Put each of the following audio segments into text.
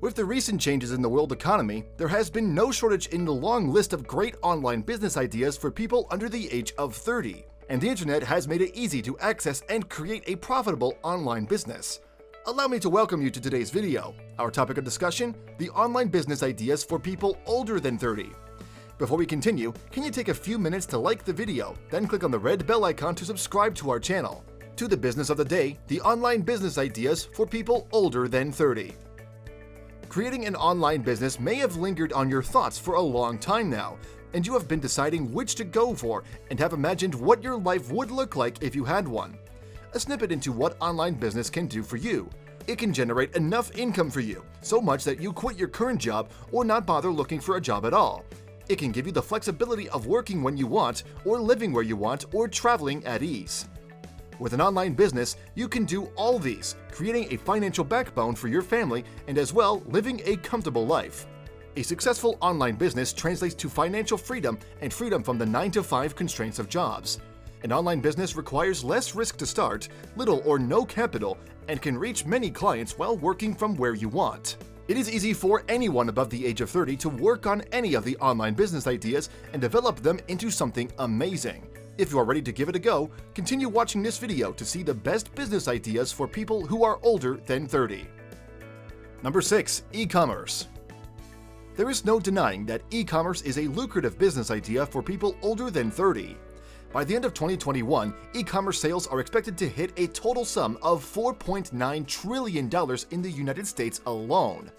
With the recent changes in the world economy, there has been no shortage in the long list of great online business ideas for people under the age of 30, and the internet has made it easy to access and create a profitable online business. Allow me to welcome you to today's video. Our topic of discussion: the online business ideas for people older than 30. Before we continue, can you take a few minutes to like the video, then click on the red bell icon to subscribe to our channel. To the business of the day, the online business ideas for people older than 30. Creating an online business may have lingered on your thoughts for a long time now, and you have been deciding which to go for and have imagined what your life would look like if you had one. A snippet into what online business can do for you. It can generate enough income for you, so much that you quit your current job or not bother looking for a job at all. It can give you the flexibility of working when you want, or living where you want, or traveling at ease. With an online business, you can do all these, creating a financial backbone for your family and as well living a comfortable life. A successful online business translates to financial freedom and freedom from the 9-to-5 constraints of jobs. An online business requires less risk to start, little or no capital, and can reach many clients while working from where you want. It is easy for anyone above the age of 30 to work on any of the online business ideas and develop them into something amazing. If you are ready to give it a go, continue watching this video to see the best business ideas for people who are older than 30. Number 6. E-commerce. There is no denying that e-commerce is a lucrative business idea for people older than 30. By the end of 2021, e-commerce sales are expected to hit a total sum of $4.9 trillion in the United States alone.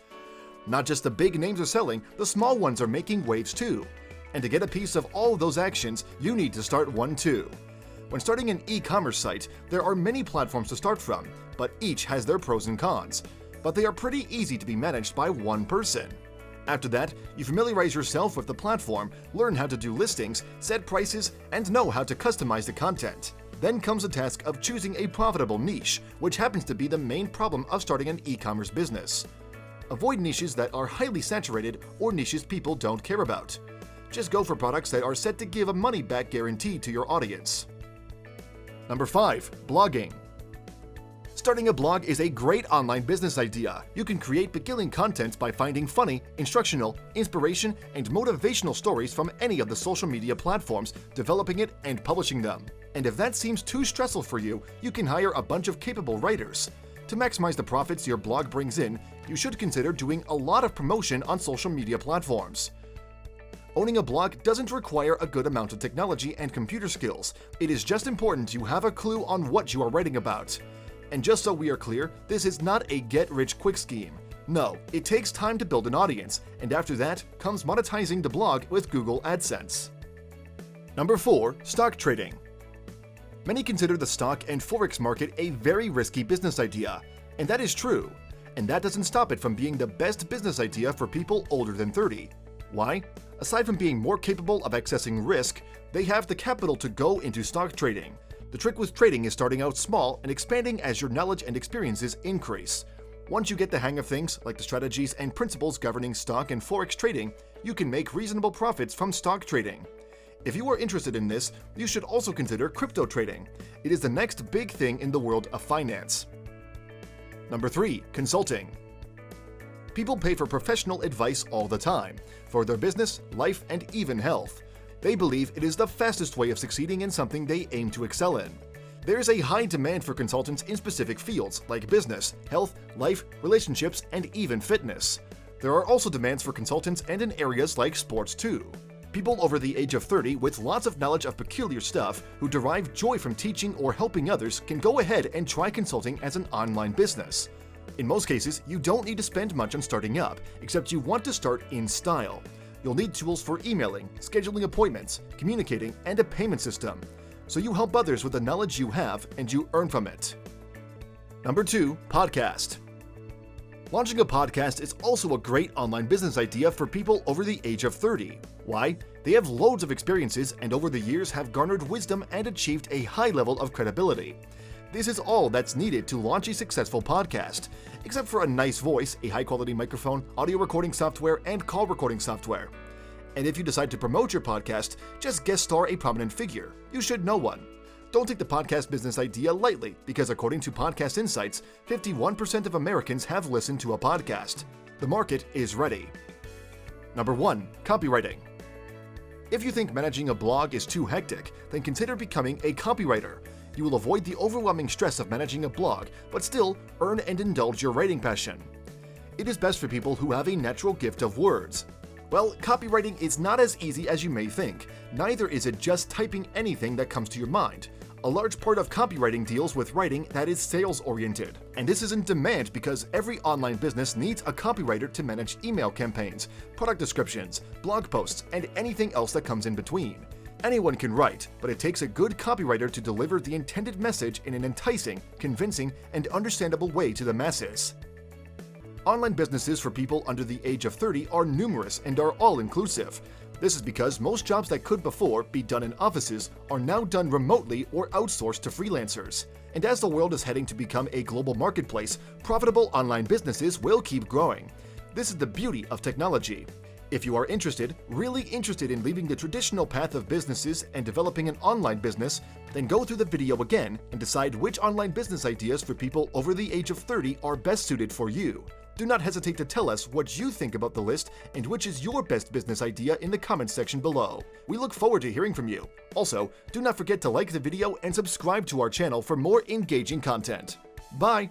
Not just the big names are selling, the small ones are making waves too. And to get a piece of all of those actions, you need to start one too. When starting an e-commerce site, there are many platforms to start from, but each has their pros and cons. But they are pretty easy to be managed by one person. After that, you familiarize yourself with the platform, learn how to do listings, set prices, and know how to customize the content. Then comes the task of choosing a profitable niche, which happens to be the main problem of starting an e-commerce business. Avoid niches that are highly saturated or niches people don't care about. Just go for products that are set to give a money-back guarantee to your audience. Number 5. Blogging. Starting a blog is a great online business idea. You can create beguiling content by finding funny, instructional, inspiration, and motivational stories from any of the social media platforms, developing it and publishing them. And if that seems too stressful for you, you can hire a bunch of capable writers. To maximize the profits your blog brings in, you should consider doing a lot of promotion on social media platforms. Owning a blog doesn't require a good amount of technology and computer skills. It is just important you have a clue on what you are writing about. And just so we are clear, this is not a get-rich-quick scheme. No, it takes time to build an audience, and after that comes monetizing the blog with Google AdSense. Number 4. Stock trading. Many consider the stock and forex market a very risky business idea, and that is true. And that doesn't stop it from being the best business idea for people older than 30. Why? Aside from being more capable of accessing risk, they have the capital to go into stock trading. The trick with trading is starting out small and expanding as your knowledge and experiences increase. Once you get the hang of things, like the strategies and principles governing stock and forex trading, you can make reasonable profits from stock trading. If you are interested in this, you should also consider crypto trading. It is the next big thing in the world of finance. Number 3. Consulting. People pay for professional advice all the time, for their business, life, and even health. They believe it is the fastest way of succeeding in something they aim to excel in. There is a high demand for consultants in specific fields like business, health, life, relationships, and even fitness. There are also demands for consultants and in areas like sports too. People over the age of 30 with lots of knowledge of peculiar stuff who derive joy from teaching or helping others can go ahead and try consulting as an online business. In most cases, you don't need to spend much on starting up, except you want to start in style. You'll need tools for emailing, scheduling appointments, communicating, and a payment system. So you help others with the knowledge you have and you earn from it. Number 2. Podcast. Launching a podcast is also a great online business idea for people over the age of 30. Why? They have loads of experiences and over the years have garnered wisdom and achieved a high level of credibility. This is all that's needed to launch a successful podcast, except for a nice voice, a high-quality microphone, audio recording software, and call recording software. And if you decide to promote your podcast, just guest star a prominent figure. You should know one. Don't take the podcast business idea lightly, because according to Podcast Insights, 51% of Americans have listened to a podcast. The market is ready. Number 1. Copywriting. If you think managing a blog is too hectic, then consider becoming a copywriter. You will avoid the overwhelming stress of managing a blog, but still earn and indulge your writing passion. It is best for people who have a natural gift of words. Well, copywriting is not as easy as you may think. Neither is it just typing anything that comes to your mind. A large part of copywriting deals with writing that is sales-oriented. And this is in demand because every online business needs a copywriter to manage email campaigns, product descriptions, blog posts, and anything else that comes in between. Anyone can write, but it takes a good copywriter to deliver the intended message in an enticing, convincing, and understandable way to the masses. Online businesses for people under the age of 30 are numerous and are all-inclusive. This is because most jobs that could before be done in offices are now done remotely or outsourced to freelancers. And as the world is heading to become a global marketplace, profitable online businesses will keep growing. This is the beauty of technology. If you are interested, really interested in leaving the traditional path of businesses and developing an online business, then go through the video again and decide which online business ideas for people over the age of 30 are best suited for you. Do not hesitate to tell us what you think about the list and which is your best business idea in the comments section below. We look forward to hearing from you. Also, do not forget to like the video and subscribe to our channel for more engaging content. Bye!